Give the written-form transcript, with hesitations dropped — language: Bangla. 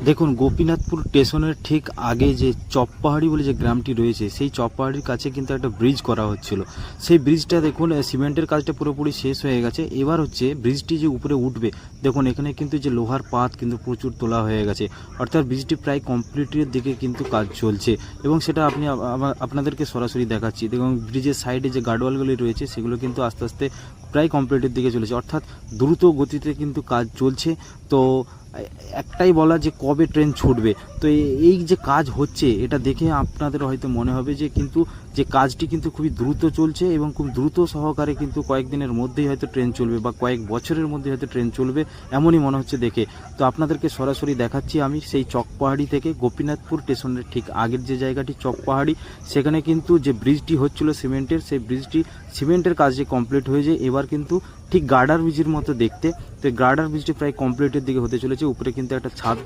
দেখুন, গোপীনাথপুর স্টেশনের ঠিক আগে যে চকপাহাড়ি বলে যে গ্রামটি রয়েছে, সেই চকপাহাড়ির কাছে কিন্তু একটা ব্রিজ করা হচ্ছিল। সেই ব্রিজটা দেখুন, সিমেন্টের কাজটা পুরোপুরি শেষ হয়ে গেছে। এবার হচ্ছে ব্রিজটি যে উপরে উঠবে, দেখুন এখানে কিন্তু যে লোহার পাত কিন্তু প্রচুর তোলা হয়ে গেছে, অর্থাৎ ব্রিজটি প্রায় কমপ্লিটের দিকে কিন্তু কাজ চলছে। এবং সেটা আপনাদেরকে সরাসরি দেখাচ্ছি। দেখুন, ব্রিজের সাইডে যে গার্ডওয়ালগুলি রয়েছে সেগুলো কিন্তু আস্তে আস্তে প্রায় কমপ্লিটের দিকে চলেছে, অর্থাৎ দ্রুত গতিতে কিন্তু কাজ চলছে। তো একটাই বলা যে কবে ট্রেন ছুটবে। তো এই যে কাজ হচ্ছে, এটা দেখে আপনাদের হয়তো মনে হবে যে কিন্তু যে কাজটি কিন্তু খুবই দ্রুত চলছে এবং খুব দ্রুত সহকারে কিন্তু কয়েকদিনের মধ্যেই হয়তো ট্রেন চলবে বা কয়েক বছরের মধ্যে হয়তো ট্রেন চলবে, এমনই মনে হচ্ছে দেখে। তো আপনাদেরকে সরাসরি দেখাচ্ছি আমি সেই চকপাহাড়ি থেকে। গোপীনাথপুর স্টেশনের ঠিক আগের যে জায়গাটি চকপাহাড়ি, সেখানে কিন্তু যে ব্রিজটি হচ্ছিল সিমেন্টের, সেই ব্রিজটি সিমেন্টের কাজ যে কমপ্লিট হয়েছে, এবার কিন্তু ঠিক গার্ডার ব্রিজের মতো দেখতে। তো গার্ডার ব্রিজটি প্রায় কমপ্লিটের দিকে হতে চলেছে। উপরে কিন্তু একটা ছাদ